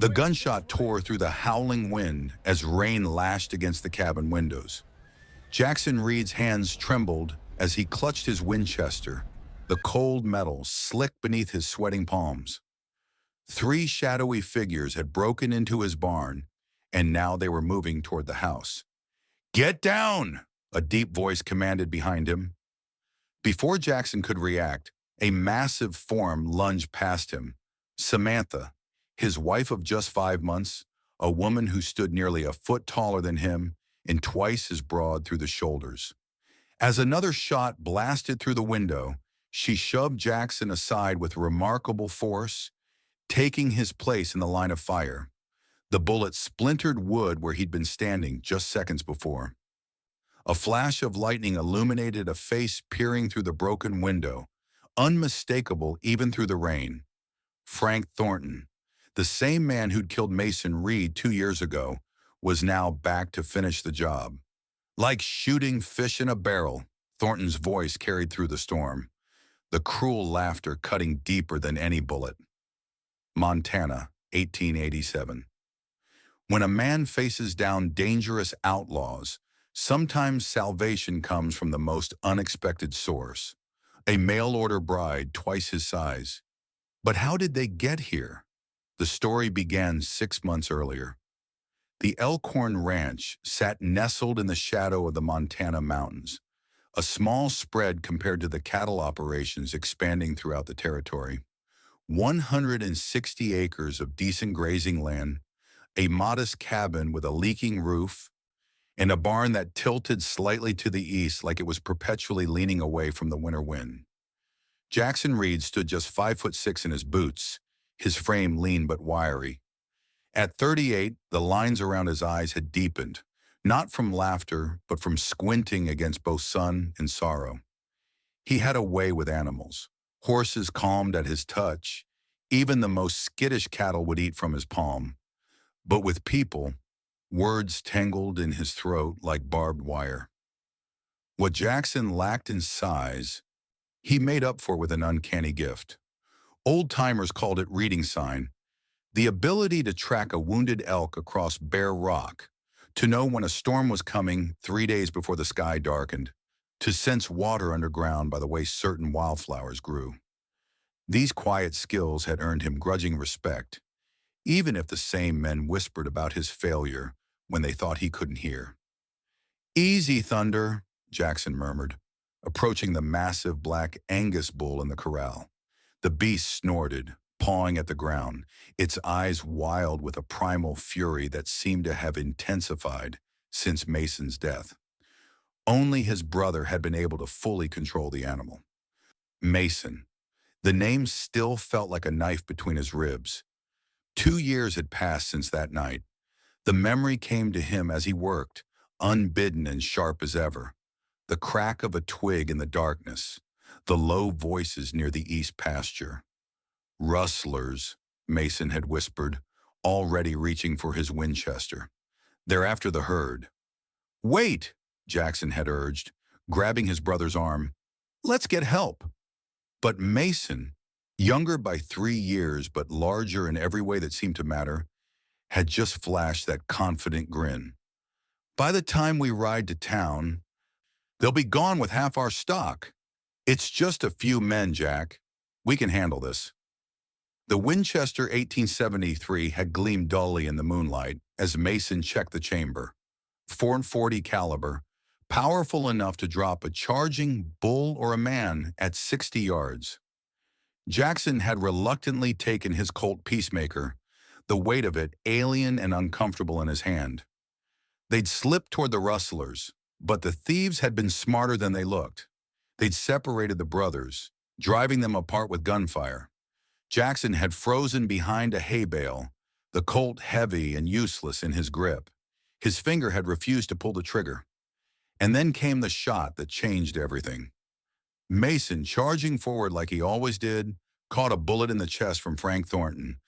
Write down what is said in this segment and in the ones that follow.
The gunshot tore through the howling wind as rain lashed against the cabin windows. Jackson Reed's hands trembled as he clutched his Winchester, the cold metal slick beneath his sweating palms. Three shadowy figures had broken into his barn, and now they were moving toward the house. "Get down!" a deep voice commanded behind him. Before Jackson could react, a massive form lunged past him. Samantha, his wife of just 5 months, a woman who stood nearly a foot taller than him and twice as broad through the shoulders. As another shot blasted through the window, she shoved Jackson aside with remarkable force, taking his place in the line of fire. The bullet splintered wood where he'd been standing just seconds before. A flash of lightning illuminated a face peering through the broken window, unmistakable even through the rain. Frank Thornton, the same man who'd killed Mason Reed 2 years ago, was now back to finish the job. Like shooting fish in a barrel, Thornton's voice carried through the storm, the cruel laughter cutting deeper than any bullet. Montana, 1887. When a man faces down dangerous outlaws, sometimes salvation comes from the most unexpected source. A mail-order bride twice his size. But how did they get here? The story began 6 months earlier. The Elkhorn Ranch sat nestled in the shadow of the Montana mountains, a small spread compared to the cattle operations expanding throughout the territory. 160 acres of decent grazing land, a modest cabin with a leaking roof, and a barn that tilted slightly to the east like it was perpetually leaning away from the winter wind. Jackson Reed stood just 5'6" in his boots, his frame lean but wiry. At 38, the lines around his eyes had deepened, not from laughter, but from squinting against both sun and sorrow. He had a way with animals. Horses calmed at his touch. Even the most skittish cattle would eat from his palm. But with people, words tangled in his throat like barbed wire. What Jackson lacked in size, he made up for with an uncanny gift. Old-timers called it reading sign, the ability to track a wounded elk across bare rock, to know when a storm was coming 3 days before the sky darkened, to sense water underground by the way certain wildflowers grew. These quiet skills had earned him grudging respect, even if the same men whispered about his failure when they thought he couldn't hear. "Easy, Thunder," Jackson murmured, approaching the massive black Angus bull in the corral. The beast snorted, pawing at the ground, its eyes wild with a primal fury that seemed to have intensified since Mason's death. Only his brother had been able to fully control the animal. Mason. The name still felt like a knife between his ribs. 2 years had passed since that night. The memory came to him as he worked, unbidden and sharp as ever. The crack of a twig in the darkness, the low voices near the east pasture. "Rustlers," Mason had whispered, already reaching for his Winchester. "They're after the herd." "Wait," Jackson had urged, grabbing his brother's arm. "Let's get help." But Mason, younger by 3 years but larger in every way that seemed to matter, had just flashed that confident grin. "By the time we ride to town, they'll be gone with half our stock. It's just a few men, Jack. We can handle this." The Winchester 1873 had gleamed dully in the moonlight as Mason checked the chamber. .440 caliber, powerful enough to drop a charging bull or a man at 60 yards. Jackson had reluctantly taken his Colt Peacemaker, the weight of it alien and uncomfortable in his hand. They'd slipped toward the rustlers, but the thieves had been smarter than they looked. They'd separated the brothers, driving them apart with gunfire. Jackson had frozen behind a hay bale, the Colt heavy and useless in his grip. His finger had refused to pull the trigger. And then came the shot that changed everything. Mason, charging forward like he always did, caught a bullet in the chest from Frank Thornton,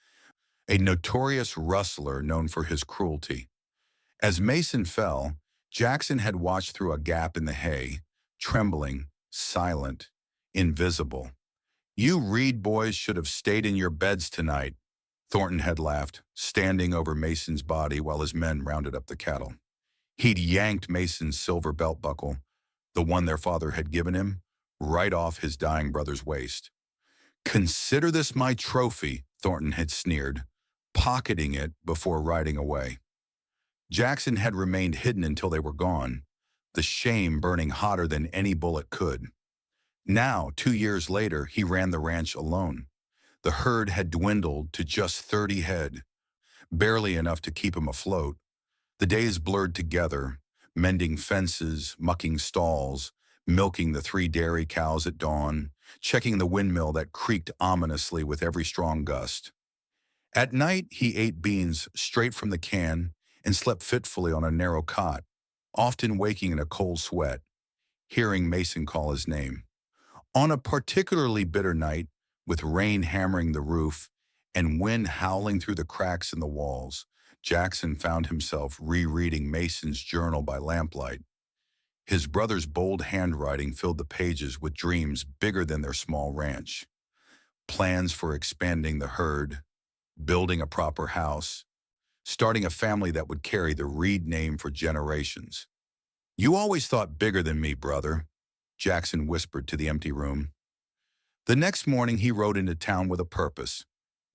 a notorious rustler known for his cruelty. As Mason fell, Jackson had watched through a gap in the hay, trembling, silent, invisible. "You Reed boys should have stayed in your beds tonight," Thornton had laughed, standing over Mason's body while his men rounded up the cattle. He'd yanked Mason's silver belt buckle, the one their father had given him, right off his dying brother's waist. "Consider this my trophy," Thornton had sneered, pocketing it before riding away. Jackson had remained hidden until they were gone, the shame burning hotter than any bullet could. Now, 2 years later, he ran the ranch alone. The herd had dwindled to just 30 head, barely enough to keep him afloat. The days blurred together, mending fences, mucking stalls, milking the 3 dairy cows at dawn, checking the windmill that creaked ominously with every strong gust. At night, he ate beans straight from the can and slept fitfully on a narrow cot, often waking in a cold sweat, hearing Mason call his name. On a particularly bitter night, with rain hammering the roof and wind howling through the cracks in the walls, Jackson found himself rereading Mason's journal by lamplight. His brother's bold handwriting filled the pages with dreams bigger than their small ranch. Plans for expanding the herd, building a proper house, starting a family that would carry the Reed name for generations. "You always thought bigger than me, brother," Jackson whispered to the empty room. The next morning he rode into town with a purpose.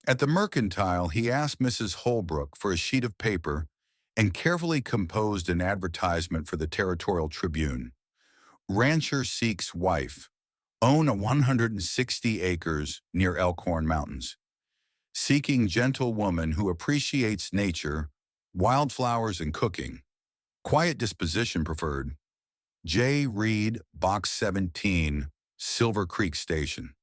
At the Mercantile, he asked Mrs. Holbrook for a sheet of paper and carefully composed an advertisement for the Territorial Tribune. "Rancher seeks wife. Own a 160 acres near Elkhorn Mountains. Seeking gentle woman who appreciates nature, wildflowers, and cooking. Quiet disposition preferred. J. Reed, Box 17, Silver Creek Station."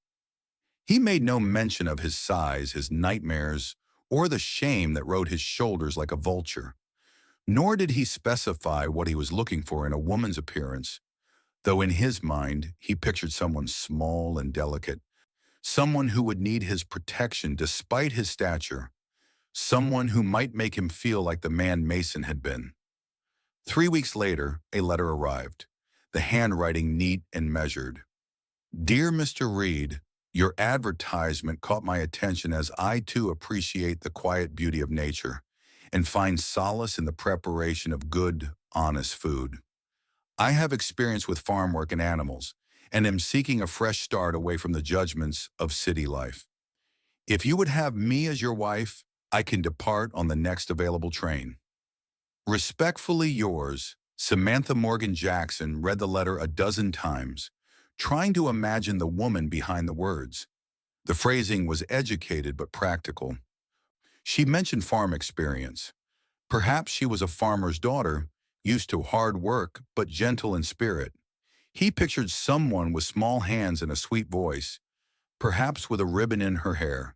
He made no mention of his size, his nightmares, or the shame that rode his shoulders like a vulture. Nor did he specify what he was looking for in a woman's appearance, though in his mind he pictured someone small and delicate, someone who would need his protection despite his stature, someone who might make him feel like the man Mason had been. 3 weeks later, a letter arrived, the handwriting neat and measured. "Dear Mr. Reed, your advertisement caught my attention as I too appreciate the quiet beauty of nature and find solace in the preparation of good, honest food. I have experience with farm work and animals and am seeking a fresh start away from the judgments of city life. If you would have me as your wife, I can depart on the next available train. Respectfully yours." Samantha Morgan Jackson read the letter a dozen times, trying to imagine the woman behind the words. The phrasing was educated but practical. She mentioned farm experience. Perhaps she was a farmer's daughter, used to hard work but gentle in spirit. He pictured someone with small hands and a sweet voice, perhaps with a ribbon in her hair.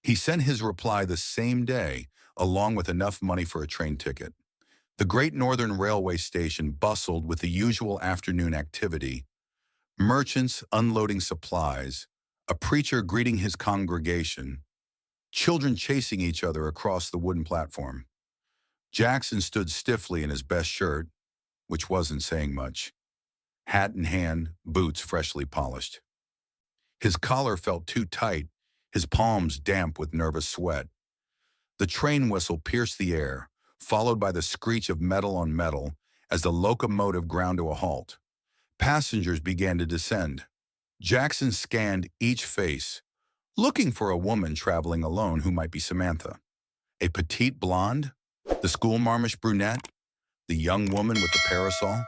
He sent his reply the same day, along with enough money for a train ticket. The Great Northern Railway station bustled with the usual afternoon activity: merchants unloading supplies, a preacher greeting his congregation, children chasing each other across the wooden platform. Jackson stood stiffly in his best shirt, which wasn't saying much, hat in hand, boots freshly polished. His collar felt too tight, his palms damp with nervous sweat. The train whistle pierced the air, followed by the screech of metal on metal as the locomotive ground to a halt. Passengers began to descend. Jackson scanned each face, looking for a woman traveling alone who might be Samantha. A petite blonde, the schoolmarmish brunette, the young woman with the parasol.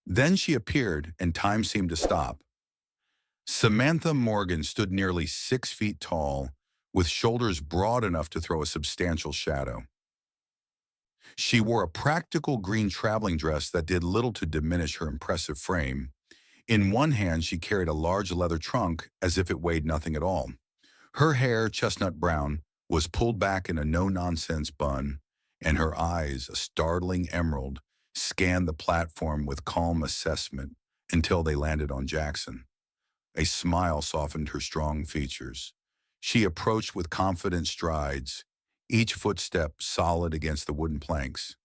Then she appeared, and time seemed to stop. Samantha Morgan stood nearly 6 feet tall, with shoulders broad enough to throw a substantial shadow. She wore a practical green traveling dress that did little to diminish her impressive frame. In one hand, she carried a large leather trunk as if it weighed nothing at all. Her hair, chestnut brown, was pulled back in a no-nonsense bun, and her eyes, a startling emerald, scanned the platform with calm assessment until they landed on Jackson. A smile softened her strong features. She approached with confident strides, each footstep solid against the wooden planks.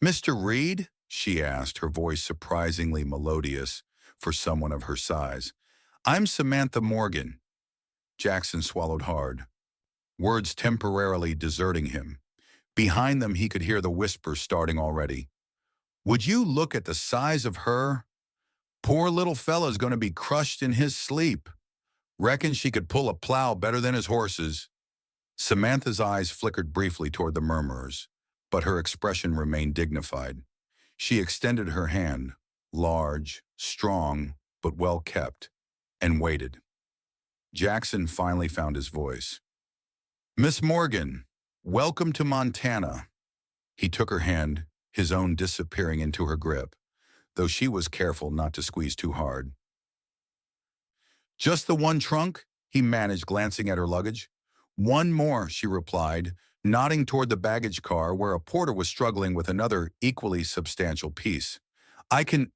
"Mr. Reed?" she asked, her voice surprisingly melodious for someone of her size. "I'm Samantha Morgan." Jackson swallowed hard. words temporarily deserting him. Behind them, he could hear the whispers starting already. Would you look at the size of her? Poor little fella's going to be crushed in his sleep. Reckon she could pull a plow better than his horses. Samantha's eyes flickered briefly toward the murmurers, but her expression remained dignified. She extended her hand, large, strong, but well kept, and waited. Jackson finally found his voice. Miss Morgan, welcome to Montana. He took her hand, his own disappearing into her grip, though she was careful not to squeeze too hard. Just the one trunk? He managed, glancing at her luggage. One more, she replied, nodding toward the baggage car where a porter was struggling with another equally substantial piece. I can...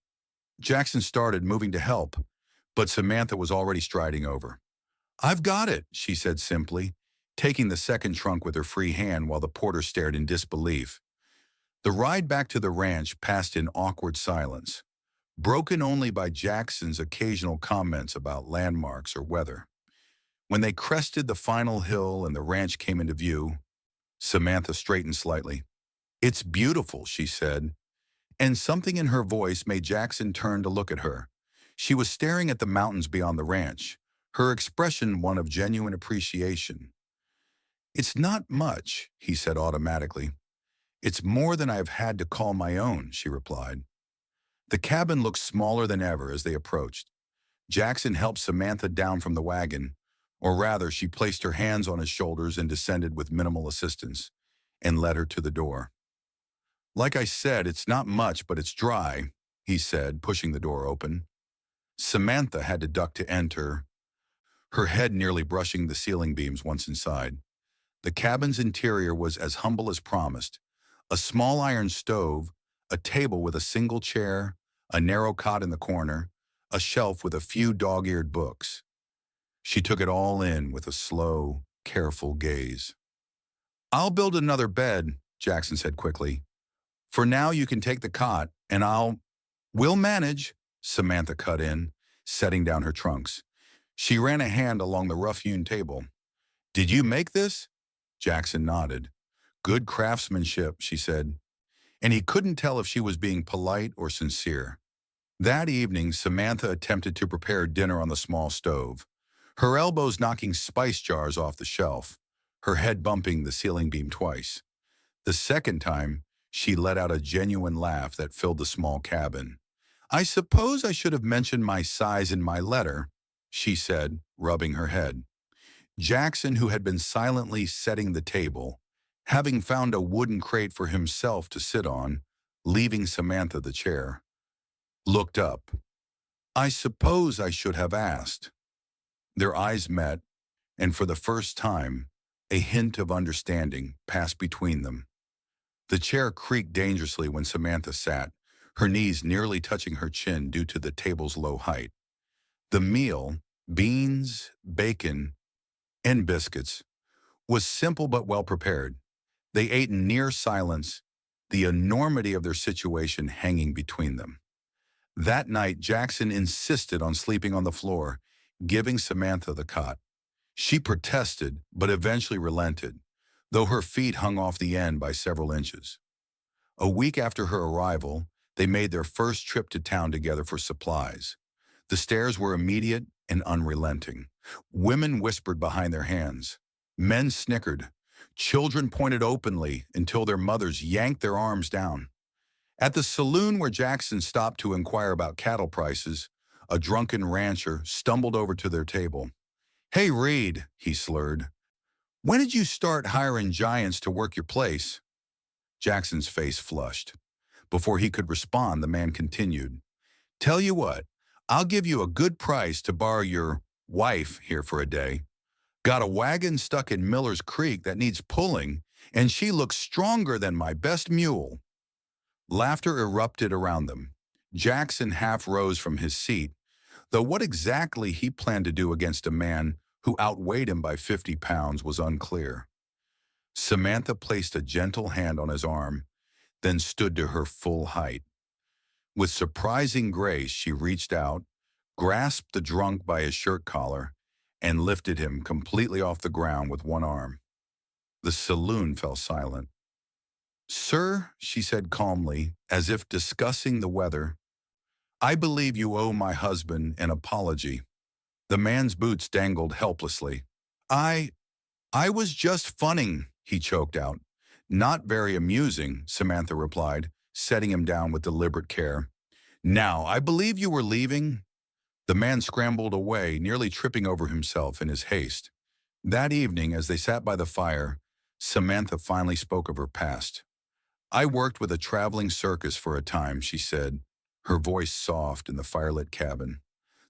Jackson started, moving to help, but Samantha was already striding over. I've got it, she said simply, taking the second trunk with her free hand while the porter stared in disbelief. The ride back to the ranch passed in awkward silence, broken only by Jackson's occasional comments about landmarks or weather. When they crested the final hill and the ranch came into view, Samantha straightened slightly. It's beautiful, she said, and something in her voice made Jackson turn to look at her. She was staring at the mountains beyond the ranch, her expression one of genuine appreciation. It's not much, he said automatically. It's more than I've had to call my own, she replied. The cabin looked smaller than ever as they approached. Jackson helped Samantha down from the wagon, or rather, she placed her hands on his shoulders and descended with minimal assistance, and led her to the door. Like I said, it's not much, but it's dry, he said, pushing the door open. Samantha had to duck to enter, her head nearly brushing the ceiling beams once inside. The cabin's interior was as humble as promised. A small iron stove, a table with a single chair, a narrow cot in the corner, a shelf with a few dog-eared books. She took it all in with a slow, careful gaze. I'll build another bed, Jackson said quickly. For now, you can take the cot, and we'll manage, Samantha cut in, setting down her trunks. She ran a hand along the rough-hewn table. Did you make this? Jackson nodded. Good craftsmanship, she said, and he couldn't tell if she was being polite or sincere. That evening, Samantha attempted to prepare dinner on the small stove, her elbows knocking spice jars off the shelf, her head bumping the ceiling beam twice. The second time, she let out a genuine laugh that filled the small cabin. I suppose I should have mentioned my size in my letter, she said, rubbing her head. Jackson, who had been silently setting the table, having found a wooden crate for himself to sit on, leaving Samantha the chair, looked up. I suppose I should have asked. Their eyes met, and for the first time, a hint of understanding passed between them. The chair creaked dangerously when Samantha sat, her knees nearly touching her chin due to the table's low height. The meal, beans, bacon, and biscuits, was simple but well prepared. They ate in near silence, the enormity of their situation hanging between them. That night, Jackson insisted on sleeping on the floor, giving Samantha the cot. She protested, but eventually relented, though her feet hung off the end by several inches. A week after her arrival, they made their first trip to town together for supplies. The stares were immediate and unrelenting. Women whispered behind their hands. Men snickered. Children pointed openly until their mothers yanked their arms down. At the saloon where Jackson stopped to inquire about cattle prices, a drunken rancher stumbled over to their table. Hey, Reed, he slurred. When did you start hiring giants to work your place? Jackson's face flushed. Before he could respond, the man continued. Tell you what, I'll give you a good price to borrow your wife here for a day. Got a wagon stuck in Miller's Creek that needs pulling, and she looks stronger than my best mule. Laughter erupted around them. Jackson half rose from his seat, though what exactly he planned to do against a man who outweighed him by 50 pounds was unclear. Samantha placed a gentle hand on his arm, then stood to her full height. With surprising grace, she reached out, grasped the drunk by his shirt collar, and lifted him completely off the ground with one arm. The saloon fell silent. "Sir," she said calmly, as if discussing the weather, "I believe you owe my husband an apology." The man's boots dangled helplessly. I, I was just funning, he choked out. "Not very amusing," Samantha replied, setting him down with deliberate care. "Now, I believe you were leaving." The man scrambled away, nearly tripping over himself in his haste. That evening, as they sat by the fire, Samantha finally spoke of her past. "I worked with a traveling circus for a time," she said, her voice soft in the firelit cabin.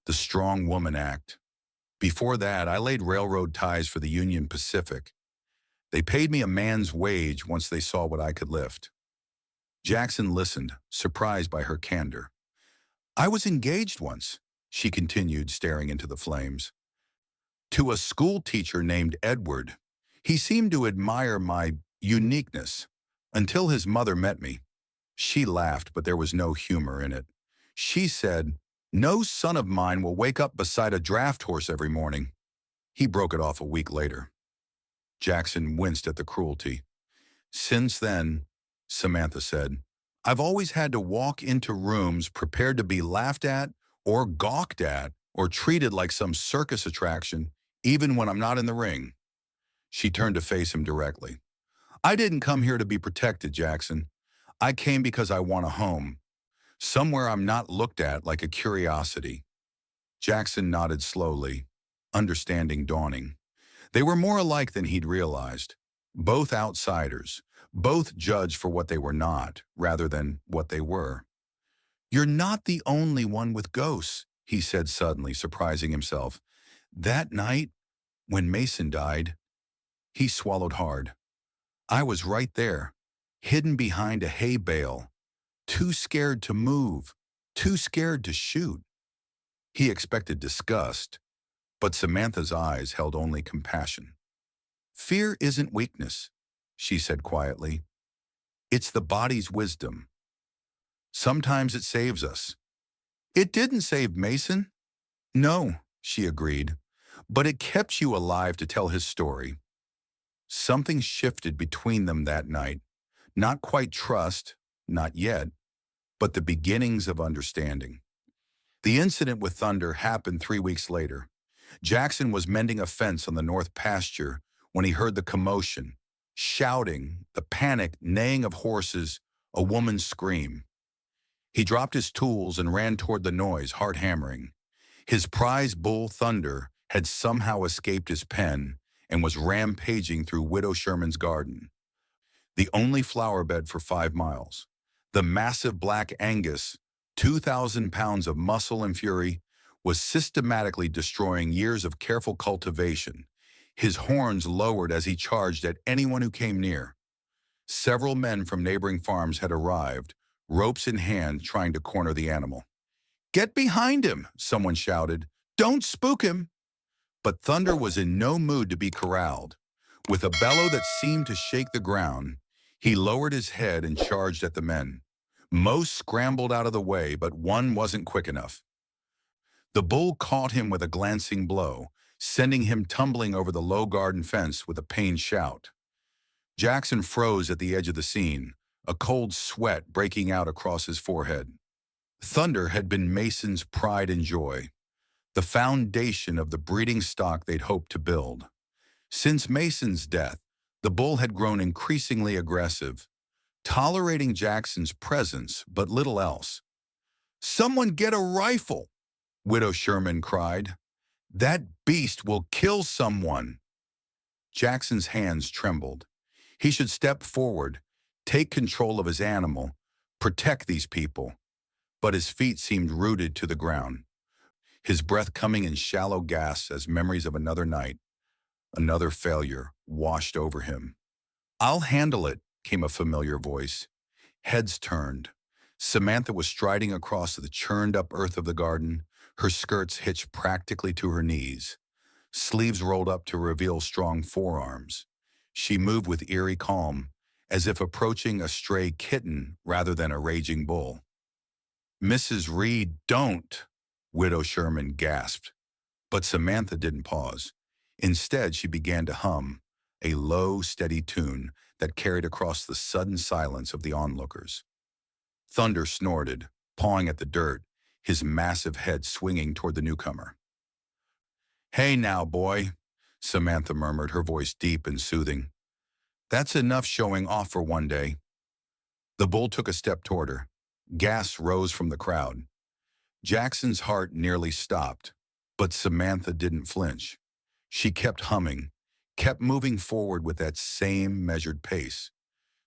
"The strong woman act. Before that, I laid railroad ties for the Union Pacific. They paid me a man's wage once they saw what I could lift." Jackson listened, surprised by her candor. "I was engaged once," she continued, staring into the flames, "to a school teacher named Edward. He seemed to admire my uniqueness until his mother met me." She laughed, but there was no humor in it. She said, "No son of mine will wake up beside a draft horse every morning." He broke it off a week later. Jackson winced at the cruelty. "Since then," Samantha said, "I've always had to walk into rooms prepared to be laughed at or gawked at or treated like some circus attraction, even when I'm not in the ring." She turned to face him directly. "I didn't come here to be protected, Jackson. I came because I want a home. Somewhere I'm not looked at like a curiosity." Jackson nodded slowly, understanding dawning. They were more alike than he'd realized. Both outsiders, both judged for what they were not, rather than what they were. "You're not the only one with ghosts," he said suddenly, surprising himself. "That night, when Mason died," he swallowed hard, "I was right there, hidden behind a hay bale, too scared to move, too scared to shoot." He expected disgust, but Samantha's eyes held only compassion. "Fear isn't weakness," she said quietly. "It's the body's wisdom. Sometimes it saves us." "It didn't save Mason." "No," she agreed, "but it kept you alive to tell his story." Something shifted between them that night. Not quite trust, not yet, but the beginnings of understanding. The incident with Thunder happened 3 weeks later. Jackson was mending a fence on the north pasture when he heard the commotion, shouting, the panic, neighing of horses, a woman's scream. He dropped his tools and ran toward the noise, heart hammering. His prize bull, Thunder, had somehow escaped his pen and was rampaging through Widow Sherman's garden, the only flower bed for 5 miles. The massive black Angus, 2,000 pounds of muscle and fury, was systematically destroying years of careful cultivation, his horns lowered as he charged at anyone who came near. Several men from neighboring farms had arrived, ropes in hand, trying to corner the animal. "Get behind him," someone shouted. "Don't spook him." But Thunder was in no mood to be corralled. With a bellow that seemed to shake the ground, he lowered his head and charged at the men. Most scrambled out of the way, but one wasn't quick enough. The bull caught him with a glancing blow, sending him tumbling over the low garden fence with a pained shout. Jackson froze at the edge of the scene, a cold sweat breaking out across his forehead. Thunder had been Mason's pride and joy, the foundation of the breeding stock they'd hoped to build. Since Mason's death, the bull had grown increasingly aggressive, tolerating Jackson's presence but little else. "Someone get a rifle," Widow Sherman cried. "That beast will kill someone." Jackson's hands trembled. He should step forward, take control of his animal, protect these people. But his feet seemed rooted to the ground, his breath coming in shallow gasps as memories of another night, another failure, washed over him. "I'll handle it," came a familiar voice. Heads turned. Samantha was striding across the churned-up earth of the garden, her skirts hitched practically to her knees, sleeves rolled up to reveal strong forearms. She moved with eerie calm, as if approaching a stray kitten rather than a raging bull. "Mrs. Reed, don't," Widow Sherman gasped. But Samantha didn't pause. Instead, she began to hum, a low, steady tune that carried across the sudden silence of the onlookers. Thunder snorted, pawing at the dirt, his massive head swinging toward the newcomer. "Hey now, boy," Samantha murmured, her voice deep and soothing. "That's enough showing off for one day." The bull took a step toward her. Gasps rose from the crowd. Jackson's heart nearly stopped, but Samantha didn't flinch. She kept humming, kept moving forward with that same measured pace.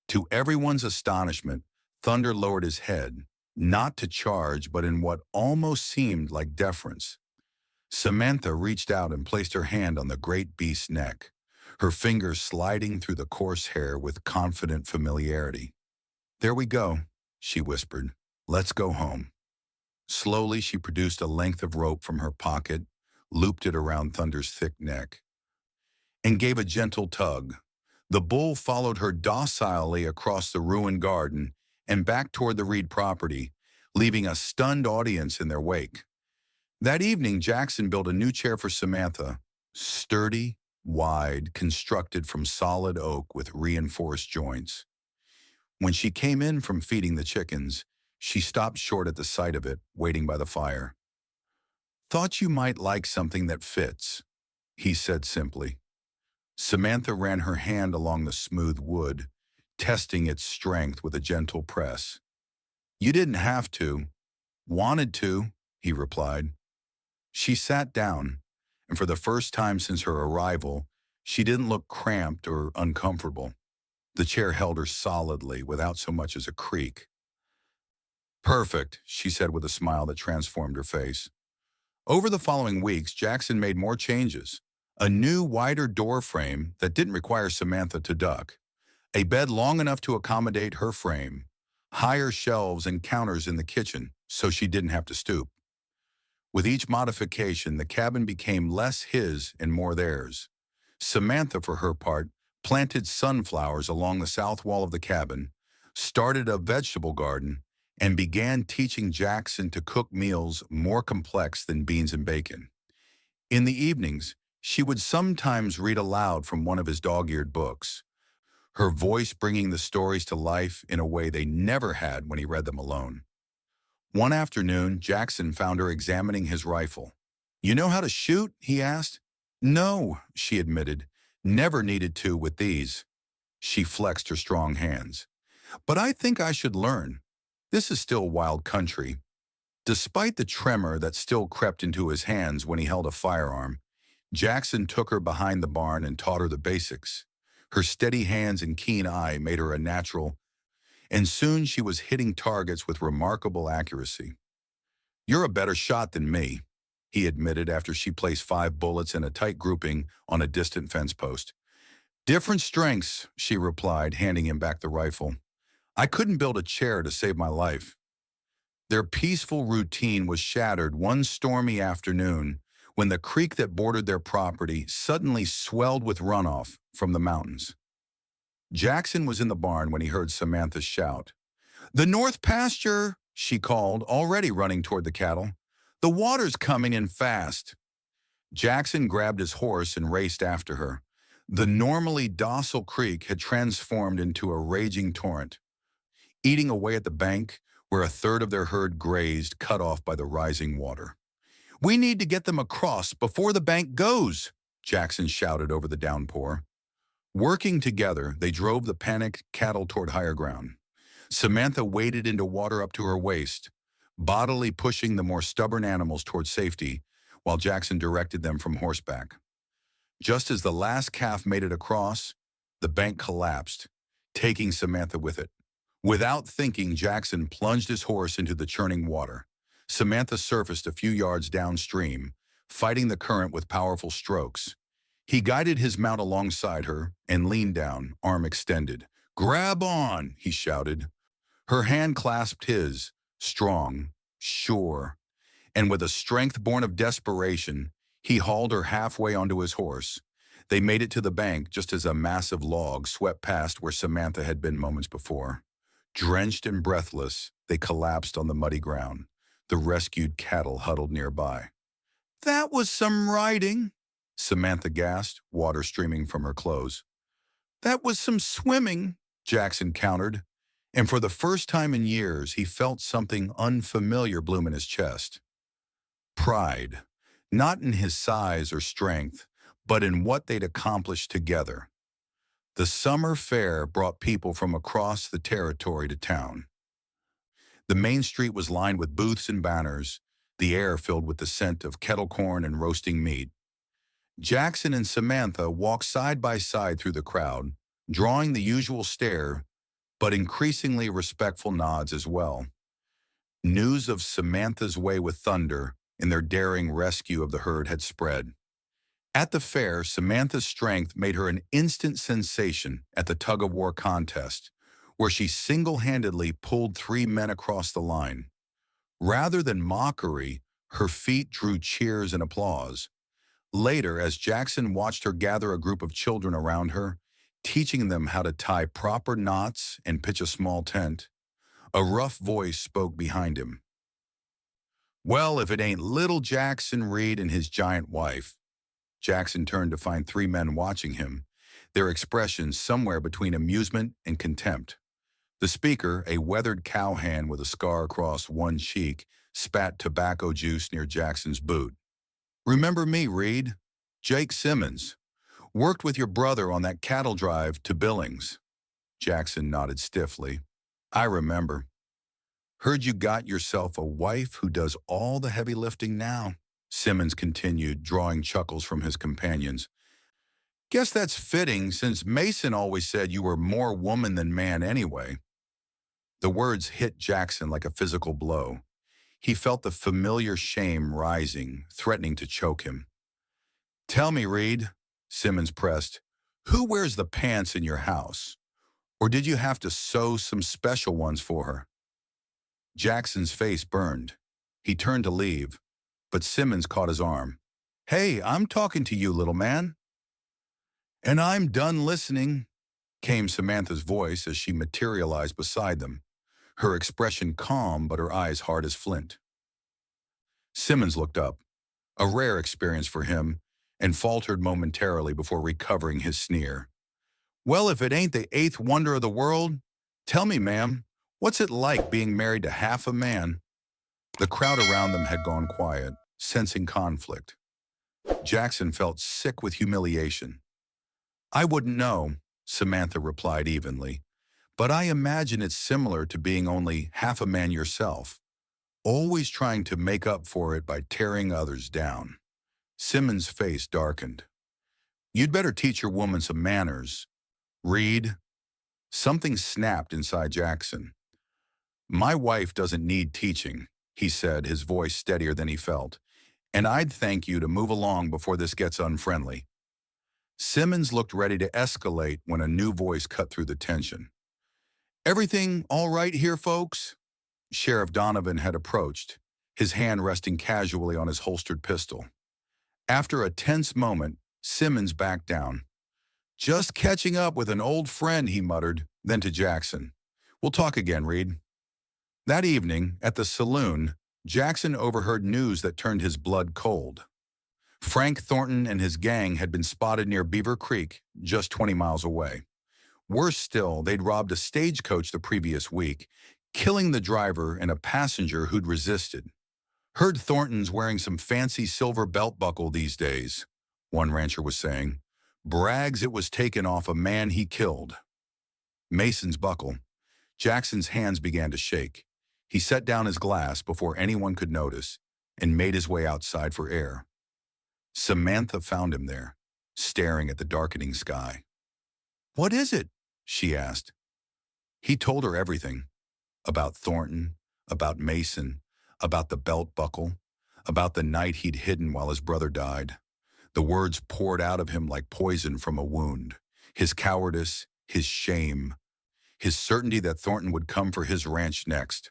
To everyone's astonishment, Thunder lowered his head, not to charge, but in what almost seemed like deference. Samantha reached out and placed her hand on the great beast's neck, her fingers sliding through the coarse hair with confident familiarity. "There we go," she whispered. "Let's go home." Slowly, she produced a length of rope from her pocket, looped it around Thunder's thick neck, and gave a gentle tug. The bull followed her docilely across the ruined garden and back toward the Reed property, leaving a stunned audience in their wake. That evening, Jackson built a new chair for Samantha, sturdy, wide, constructed from solid oak with reinforced joints. When she came in from feeding the chickens, she stopped short at the sight of it, waiting by the fire. "Thought you might like something that fits," he said simply. Samantha ran her hand along the smooth wood, testing its strength with a gentle press. "You didn't have to. Wanted to," he replied. She sat down, and for the first time since her arrival, she didn't look cramped or uncomfortable. The chair held her solidly, without so much as a creak. "Perfect," she said with a smile that transformed her face. Over the following weeks, Jackson made more changes. A new, wider door frame that didn't require Samantha to duck. A bed long enough to accommodate her frame. Higher shelves and counters in the kitchen, so she didn't have to stoop. With each modification, the cabin became less his and more theirs. Samantha, for her part, planted sunflowers along the south wall of the cabin, started a vegetable garden, and began teaching Jackson to cook meals more complex than beans and bacon. In the evenings, she would sometimes read aloud from one of his dog-eared books, her voice bringing the stories to life in a way they never had when he read them alone. One afternoon, Jackson found her examining his rifle. "You know how to shoot?" he asked. "No," she admitted. "Never needed to with these." She flexed her strong hands. "But I think I should learn. This is still wild country." Despite the tremor that still crept into his hands when he held a firearm, Jackson took her behind the barn and taught her the basics. Her steady hands and keen eye made her a natural, and soon she was hitting targets with remarkable accuracy. "You're a better shot than me," he admitted after she placed 5 bullets in a tight grouping on a distant fence post. "Different strengths," she replied, handing him back the rifle. "I couldn't build a chair to save my life." Their peaceful routine was shattered one stormy afternoon when the creek that bordered their property suddenly swelled with runoff from the mountains. Jackson was in the barn when he heard Samantha shout. "The north pasture," she called, already running toward the cattle. "The water's coming in fast." Jackson grabbed his horse and raced after her. The normally docile creek had transformed into a raging torrent, eating away at the bank where a third of their herd grazed, cut off by the rising water. "We need to get them across before the bank goes," Jackson shouted over the downpour. Working together, they drove the panicked cattle toward higher ground. Samantha waded into water up to her waist, bodily pushing the more stubborn animals toward safety, while Jackson directed them from horseback. Just as the last calf made it across, the bank collapsed, taking Samantha with it. Without thinking, Jackson plunged his horse into the churning water. Samantha surfaced a few yards downstream, fighting the current with powerful strokes. He guided his mount alongside her and leaned down, arm extended. "Grab on," he shouted. Her hand clasped his, strong, sure, and with a strength born of desperation, he hauled her halfway onto his horse. They made it to the bank just as a massive log swept past where Samantha had been moments before. Drenched and breathless, they collapsed on the muddy ground, the rescued cattle huddled nearby. "That was some riding," Samantha gasped, water streaming from her clothes. That was some swimming, Jackson countered, and for the first time in years, he felt something unfamiliar bloom in his chest. Pride, not in his size or strength, but in what they'd accomplished together. The summer fair brought people from across the territory to town. The main street was lined with booths and banners, the air filled with the scent of kettle corn and roasting meat. Jackson and Samantha walked side by side through the crowd, drawing the usual stare, but increasingly respectful nods as well. News of Samantha's way with Thunder and their daring rescue of the herd had spread. At the fair, Samantha's strength made her an instant sensation at the tug-of-war contest, where she single-handedly pulled 3 men across the line. Rather than mockery, her feat drew cheers and applause. Later, as Jackson watched her gather a group of children around her, teaching them how to tie proper knots and pitch a small tent, a rough voice spoke behind him. "Well, if it ain't little Jackson Reed and his giant wife." Jackson turned to find 3 men watching him, their expressions somewhere between amusement and contempt. The speaker, a weathered cowhand with a scar across one cheek, spat tobacco juice near Jackson's boot. "Remember me, Reed? Jake Simmons. Worked with your brother on that cattle drive to Billings." Jackson nodded stiffly. "I remember. Heard you got yourself a wife who does all the heavy lifting now," Simmons continued, drawing chuckles from his companions. "Guess that's fitting, since Mason always said you were more woman than man anyway." The words hit Jackson like a physical blow. He felt the familiar shame rising, threatening to choke him. "Tell me, Reed," Simmons pressed, "who wears the pants in your house? Or did you have to sew some special ones for her?" Jackson's face burned. He turned to leave, but Simmons caught his arm. "Hey, I'm talking to you, little man." "And I'm done listening," came Samantha's voice as she materialized beside them, her expression calm but her eyes hard as flint. Simmons looked up, a rare experience for him, and faltered momentarily before recovering his sneer. "Well, if it ain't the eighth wonder of the world, tell me, ma'am, what's it like being married to half a man?" The crowd around them had gone quiet, sensing conflict. Jackson felt sick with humiliation. "I wouldn't know," Samantha replied evenly, "but I imagine it's similar to being only half a man yourself, always trying to make up for it by tearing others down." Simmons' face darkened. "You'd better teach your woman some manners. Reed." Something snapped inside Jackson. "My wife doesn't need teaching," he said, his voice steadier than he felt, "and I'd thank you to move along before this gets unfriendly." Simmons looked ready to escalate when a new voice cut through the tension. "Everything all right here, folks?" Sheriff Donovan had approached, his hand resting casually on his holstered pistol. After a tense moment, Simmons backed down. "Just catching up with an old friend," he muttered, then to Jackson. "We'll talk again, Reed." That evening, at the saloon, Jackson overheard news that turned his blood cold. Frank Thornton and his gang had been spotted near Beaver Creek, just 20 miles away. Worse still, they'd robbed a stagecoach the previous week, killing the driver and a passenger who'd resisted. "Heard Thornton's wearing some fancy silver belt buckle these days," one rancher was saying. "Brags it was taken off a man he killed." Mason's buckle. Jackson's hands began to shake. He set down his glass before anyone could notice and made his way outside for air. Samantha found him there, staring at the darkening sky. "What is it?" she asked. He told her everything. About Thornton, about Mason, about the belt buckle, about the night he'd hidden while his brother died. The words poured out of him like poison from a wound. His cowardice, his shame, his certainty that Thornton would come for his ranch next.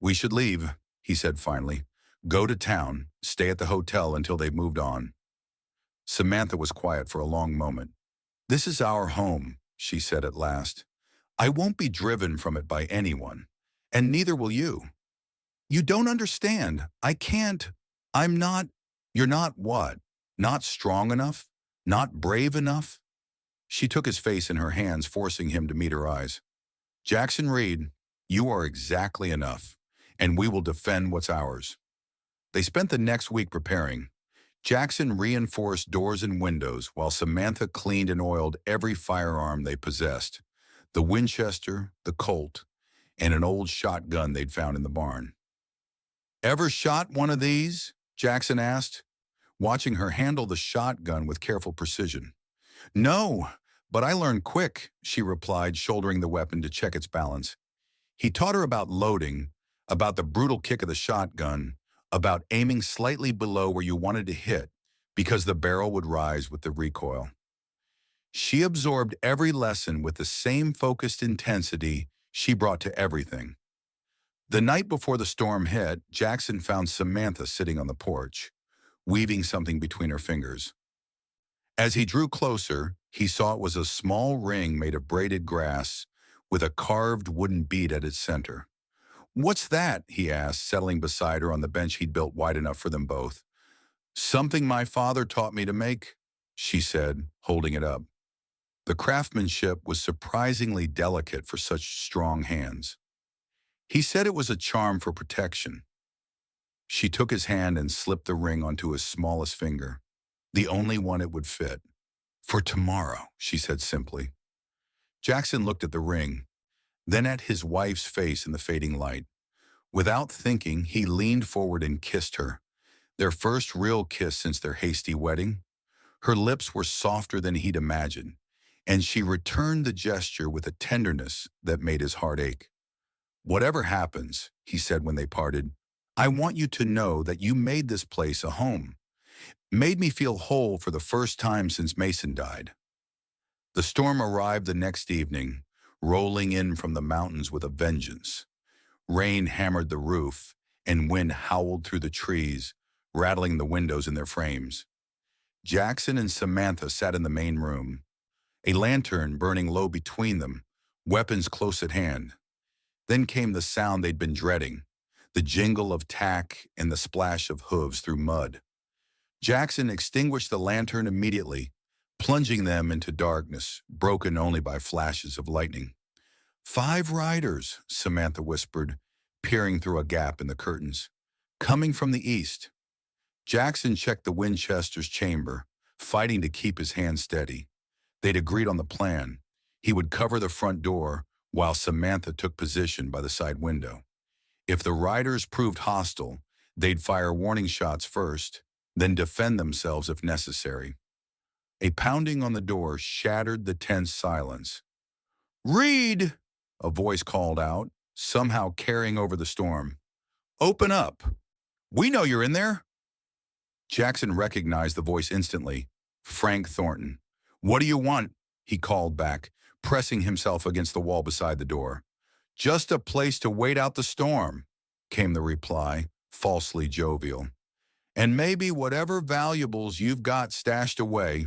"We should leave," he said finally. "Go to town, stay at the hotel until they've moved on." Samantha was quiet for a long moment. "This is our home," she said at last. "I won't be driven from it by anyone, and neither will you." "You don't understand. I can't. I'm not." "You're not what? Not strong enough? Not brave enough?" She took his face in her hands, forcing him to meet her eyes. Jackson Reed, you are exactly enough, and we will defend what's ours. They spent the next week preparing. Jackson reinforced doors and windows while Samantha cleaned and oiled every firearm they possessed. The Winchester, the Colt, and an old shotgun they'd found in the barn. Ever shot one of these? Jackson asked, watching her handle the shotgun with careful precision. No, but I learned quick, she replied, shouldering the weapon to check its balance. He taught her about loading, about the brutal kick of the shotgun, about aiming slightly below where you wanted to hit, because the barrel would rise with the recoil. She absorbed every lesson with the same focused intensity she brought to everything. The night before the storm hit, Jackson found Samantha sitting on the porch, weaving something between her fingers. As he drew closer, he saw it was a small ring made of braided grass with a carved wooden bead at its center. "What's that?" he asked, settling beside her on the bench he'd built wide enough for them both. "Something my father taught me to make," she said, holding it up. The craftsmanship was surprisingly delicate for such strong hands. He said it was a charm for protection. She took his hand and slipped the ring onto his smallest finger, the only one it would fit. "For tomorrow," she said simply. Jackson looked at the ring, then at his wife's face in the fading light. Without thinking, he leaned forward and kissed her, their first real kiss since their hasty wedding. Her lips were softer than he'd imagined, and she returned the gesture with a tenderness that made his heart ache. "Whatever happens," he said when they parted, "I want you to know that you made this place a home. Made me feel whole for the first time since Mason died." The storm arrived the next evening, rolling in from the mountains with a vengeance. Rain hammered the roof, and wind howled through the trees, rattling the windows in their frames. Jackson and Samantha sat in the main room, a lantern burning low between them, weapons close at hand. Then came the sound they'd been dreading, the jingle of tack and the splash of hooves through mud. Jackson extinguished the lantern immediately, plunging them into darkness, broken only by flashes of lightning. "5 riders," Samantha whispered, peering through a gap in the curtains. "Coming from the east." Jackson checked the Winchester's chamber, fighting to keep his hand steady. They'd agreed on the plan. He would cover the front door while Samantha took position by the side window. If the riders proved hostile, they'd fire warning shots first, then defend themselves if necessary. A pounding on the door shattered the tense silence. "Reed!" a voice called out, somehow carrying over the storm. "Open up! We know you're in there!" Jackson recognized the voice instantly. Frank Thornton. "What do you want?" he called back, pressing himself against the wall beside the door. "Just a place to wait out the storm," came the reply, falsely jovial. "And maybe whatever valuables you've got stashed away.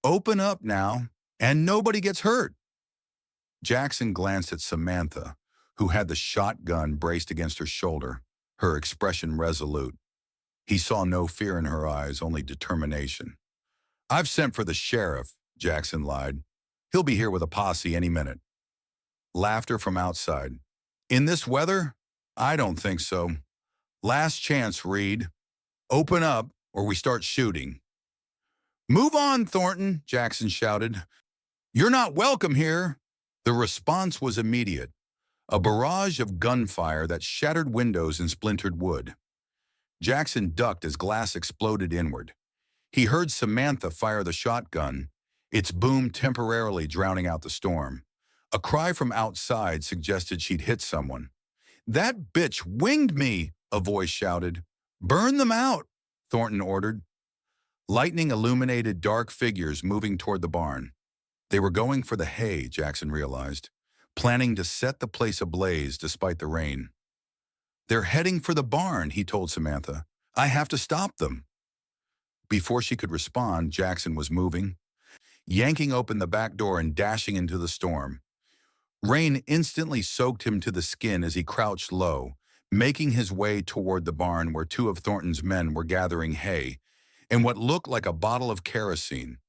Open up now, and nobody gets hurt." Jackson glanced at Samantha, who had the shotgun braced against her shoulder, her expression resolute. He saw no fear in her eyes, only determination. "I've sent for the sheriff," Jackson lied. "He'll be here with a posse any minute." Laughter from outside. "In this weather? I don't think so. Last chance, Reed. Open up, or we start shooting." "Move on, Thornton," Jackson shouted. "You're not welcome here." The response was immediate, a barrage of gunfire that shattered windows and splintered wood. Jackson ducked as glass exploded inward. He heard Samantha fire the shotgun, its boom temporarily drowning out the storm. A cry from outside suggested she'd hit someone. "That bitch winged me," a voice shouted. "Burn them out," Thornton ordered. Lightning illuminated dark figures moving toward the barn. They were going for the hay, Jackson realized, planning to set the place ablaze despite the rain. "They're heading for the barn," he told Samantha. "I have to stop them." Before she could respond, Jackson was moving, yanking open the back door and dashing into the storm. Rain instantly soaked him to the skin as he crouched low, making his way toward the barn where 2 of Thornton's men were gathering hay and what looked like a bottle of kerosene.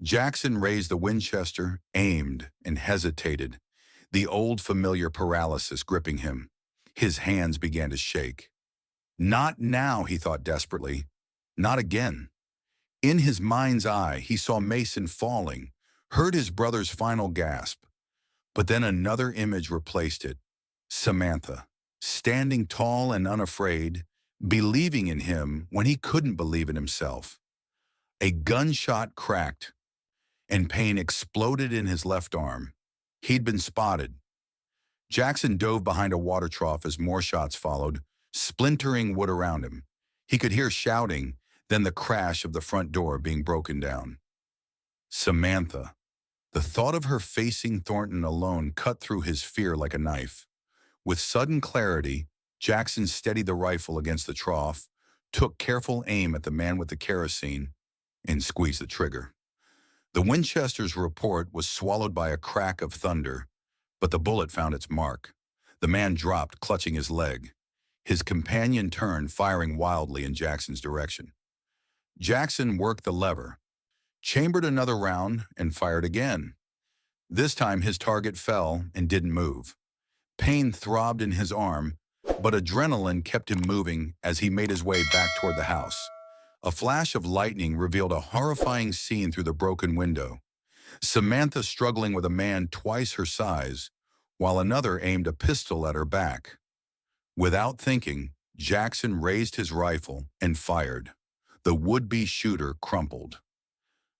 Jackson raised the Winchester, aimed, and hesitated, the old familiar paralysis gripping him. His hands began to shake. Not now, he thought desperately. Not again. In his mind's eye, he saw Mason falling, heard his brother's final gasp. But then another image replaced it. Samantha, standing tall and unafraid, believing in him when he couldn't believe in himself. A gunshot cracked, and pain exploded in his left arm. He'd been spotted. Jackson dove behind a water trough as more shots followed, splintering wood around him. He could hear shouting, then the crash of the front door being broken down. Samantha. The thought of her facing Thornton alone cut through his fear like a knife. With sudden clarity, Jackson steadied the rifle against the trough, took careful aim at the man with the kerosene, and squeezed the trigger. The Winchester's report was swallowed by a crack of thunder, but the bullet found its mark. The man dropped, clutching his leg. His companion turned, firing wildly in Jackson's direction. Jackson worked the lever, chambered another round, and fired again. This time his target fell and didn't move. Pain throbbed in his arm, but adrenaline kept him moving as he made his way back toward the house. A flash of lightning revealed a horrifying scene through the broken window. Samantha struggling with a man twice her size, while another aimed a pistol at her back. Without thinking, Jackson raised his rifle and fired. The would-be shooter crumpled.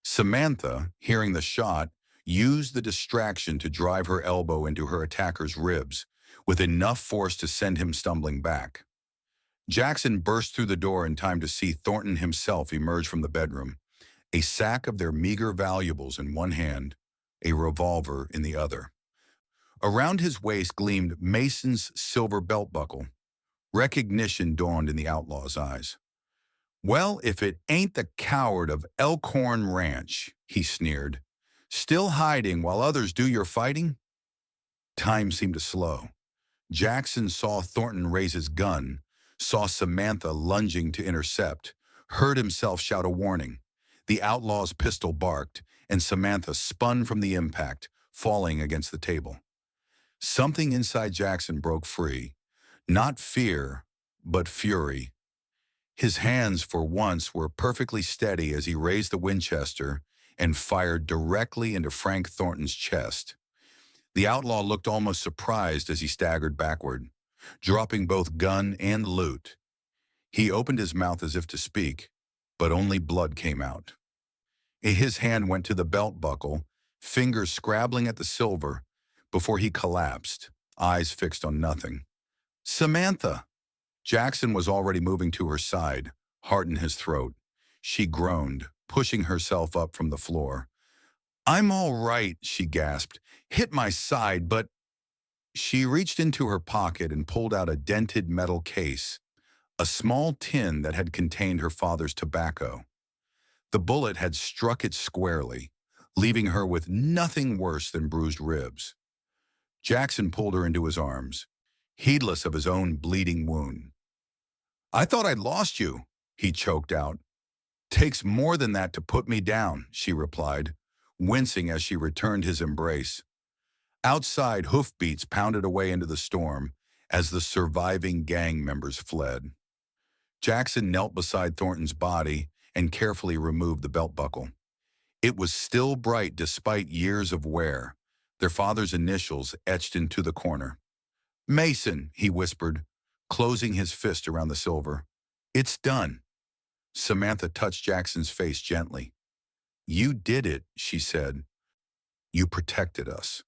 Samantha, hearing the shot, used the distraction to drive her elbow into her attacker's ribs, with enough force to send him stumbling back. Jackson burst through the door in time to see Thornton himself emerge from the bedroom, a sack of their meager valuables in one hand, a revolver in the other. Around his waist gleamed Mason's silver belt buckle. Recognition dawned in the outlaw's eyes. "Well, if it ain't the coward of Elkhorn Ranch," he sneered. "Still hiding while others do your fighting?" Time seemed to slow. Jackson saw Thornton raise his gun, saw Samantha lunging to intercept, heard himself shout a warning. The outlaw's pistol barked, and Samantha spun from the impact, falling against the table. Something inside Jackson broke free. Not fear, but fury. His hands, for once, were perfectly steady as he raised the Winchester and fired directly into Frank Thornton's chest. The outlaw looked almost surprised as he staggered backward, dropping both gun and loot. He opened his mouth as if to speak, but only blood came out. His hand went to the belt buckle, fingers scrabbling at the silver, before he collapsed, eyes fixed on nothing. "Samantha!" Jackson was already moving to her side, heart in his throat. She groaned, pushing herself up from the floor. "I'm all right," she gasped. "Hit my side, but—" She reached into her pocket and pulled out a dented metal case, a small tin that had contained her father's tobacco. The bullet had struck it squarely, leaving her with nothing worse than bruised ribs. Jackson pulled her into his arms, heedless of his own bleeding wound. "I thought I'd lost you," he choked out. "Takes more than that to put me down," she replied, wincing as she returned his embrace. Outside, hoofbeats pounded away into the storm as the surviving gang members fled. Jackson knelt beside Thornton's body and carefully removed the belt buckle. It was still bright despite years of wear, their father's initials etched into the corner. "Mason," he whispered, closing his fist around the silver. "It's done." Samantha touched Jackson's face gently. "You did it," she said. "You protected us."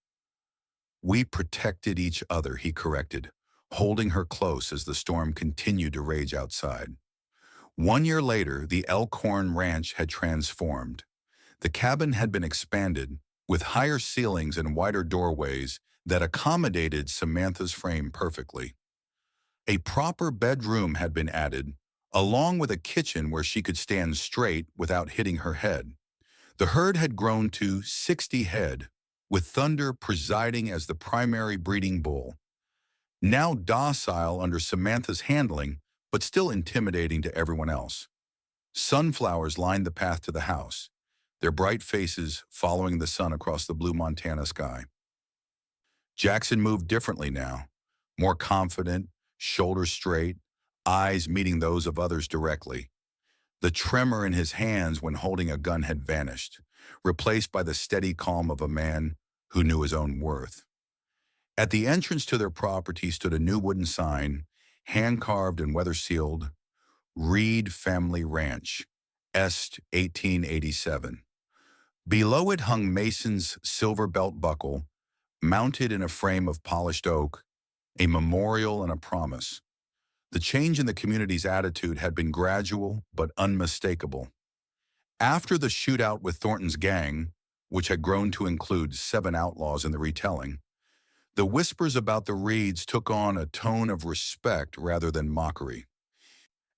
"We protected each other," he corrected, holding her close as the storm continued to rage outside. 1 year later, the Elkhorn Ranch had transformed. The cabin had been expanded, with higher ceilings and wider doorways that accommodated Samantha's frame perfectly. A proper bedroom had been added, along with a kitchen where she could stand straight without hitting her head. The herd had grown to 60 head, with Thunder presiding as the primary breeding bull. Now docile under Samantha's handling, but still intimidating to everyone else. Sunflowers lined the path to the house. their bright faces following the sun across the blue Montana sky. Jackson moved differently now, more confident, shoulders straight, eyes meeting those of others directly. The tremor in his hands when holding a gun had vanished, replaced by the steady calm of a man who knew his own worth. At the entrance to their property stood a new wooden sign, hand-carved and weather-sealed, Reed Family Ranch, Est 1887. Below it hung Mason's silver belt buckle, mounted in a frame of polished oak, a memorial and a promise. The change in the community's attitude had been gradual but unmistakable. After the shootout with Thornton's gang, which had grown to include 7 outlaws in the retelling, the whispers about the Reeds took on a tone of respect rather than mockery.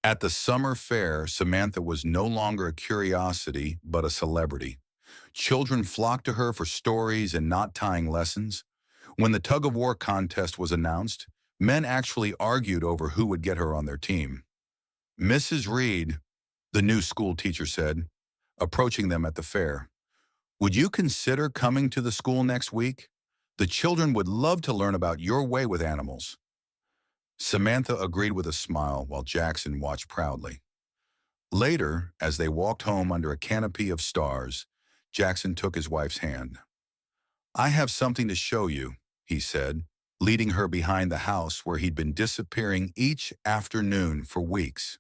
At the summer fair, Samantha was no longer a curiosity but a celebrity. Children flocked to her for stories and knot-tying lessons. When the tug-of-war contest was announced, men actually argued over who would get her on their team. "Mrs. Reed," the new school teacher said, approaching them at the fair, "would you consider coming to the school next week? The children would love to learn about your way with animals." Samantha agreed with a smile while Jackson watched proudly. Later, as they walked home under a canopy of stars, Jackson took his wife's hand. "I have something to show you," he said, leading her behind the house where he'd been disappearing each afternoon for weeks.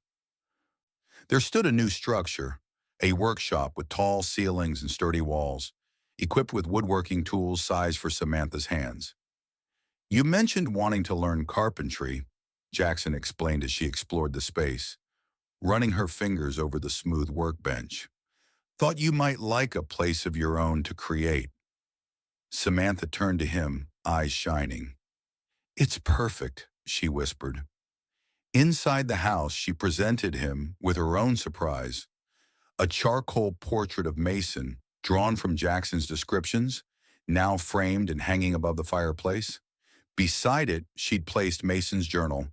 There stood a new structure, a workshop with tall ceilings and sturdy walls, equipped with woodworking tools sized for Samantha's hands. "You mentioned wanting to learn carpentry," Jackson explained as she explored the space, running her fingers over the smooth workbench. "Thought you might like a place of your own to create." Samantha turned to him, eyes shining. "It's perfect," she whispered. Inside the house, she presented him with her own surprise. A charcoal portrait of Mason, drawn from Jackson's descriptions, now framed and hanging above the fireplace. Beside it, she'd placed Mason's journal,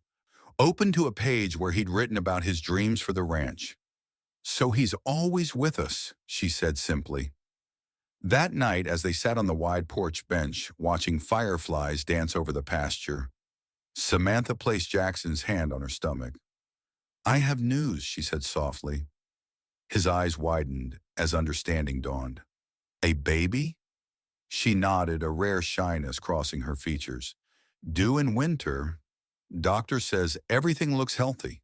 open to a page where he'd written about his dreams for the ranch. "So he's always with us," she said simply. That night, as they sat on the wide porch bench, watching fireflies dance over the pasture, Samantha placed Jackson's hand on her stomach. "I have news," she said softly. His eyes widened as understanding dawned. "A baby?" She nodded, a rare shyness crossing her features. "Due in winter. Doctor says everything looks healthy."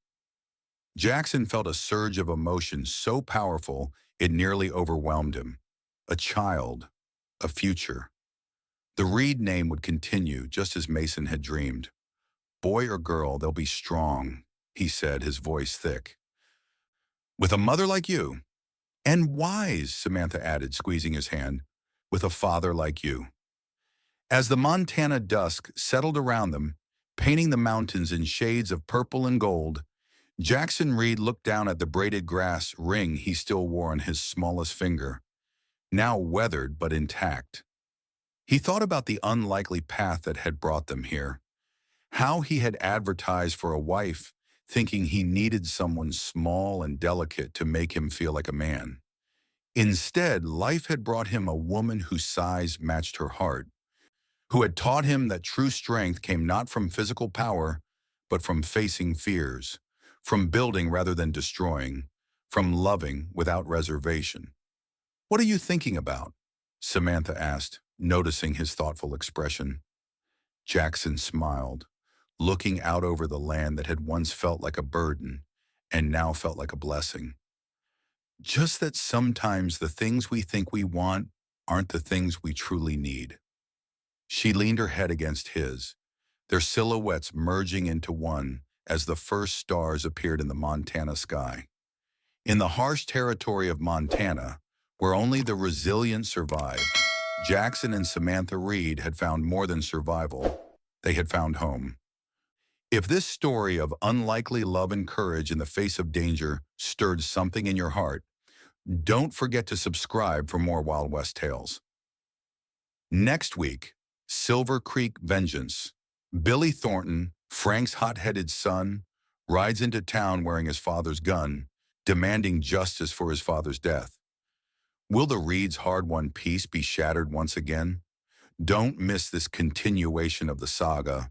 Jackson felt a surge of emotion so powerful it nearly overwhelmed him. A child, a future. The Reed name would continue just as Mason had dreamed. "Boy or girl, they'll be strong," he said, his voice thick. "With a mother like you." "And wise," Samantha added, squeezing his hand. "With a father like you." As the Montana dusk settled around them, painting the mountains in shades of purple and gold, Jackson Reed looked down at the braided grass ring he still wore on his smallest finger, now weathered but intact. He thought about the unlikely path that had brought them here, how he had advertised for a wife, thinking he needed someone small and delicate to make him feel like a man. Instead, life had brought him a woman whose size matched her heart, who had taught him that true strength came not from physical power, but from facing fears, from building rather than destroying, from loving without reservation. "What are you thinking about?" Samantha asked, noticing his thoughtful expression. Jackson smiled, looking out over the land that had once felt like a burden and now felt like a blessing. "Just that sometimes the things we think we want aren't the things we truly need." She leaned her head against his, their silhouettes merging into one as the first stars appeared in the Montana sky. In the harsh territory of Montana, where only the resilient survived, Jackson and Samantha Reed had found more than survival. They had found home. If this story of unlikely love and courage in the face of danger stirred something in your heart, don't forget to subscribe for more Wild West tales. Next week, Silver Creek Vengeance. Billy Thornton, Frank's hot-headed son, rides into town wearing his father's gun, demanding justice for his father's death. Will the Reed's hard-won peace be shattered once again? Don't miss this continuation of the saga,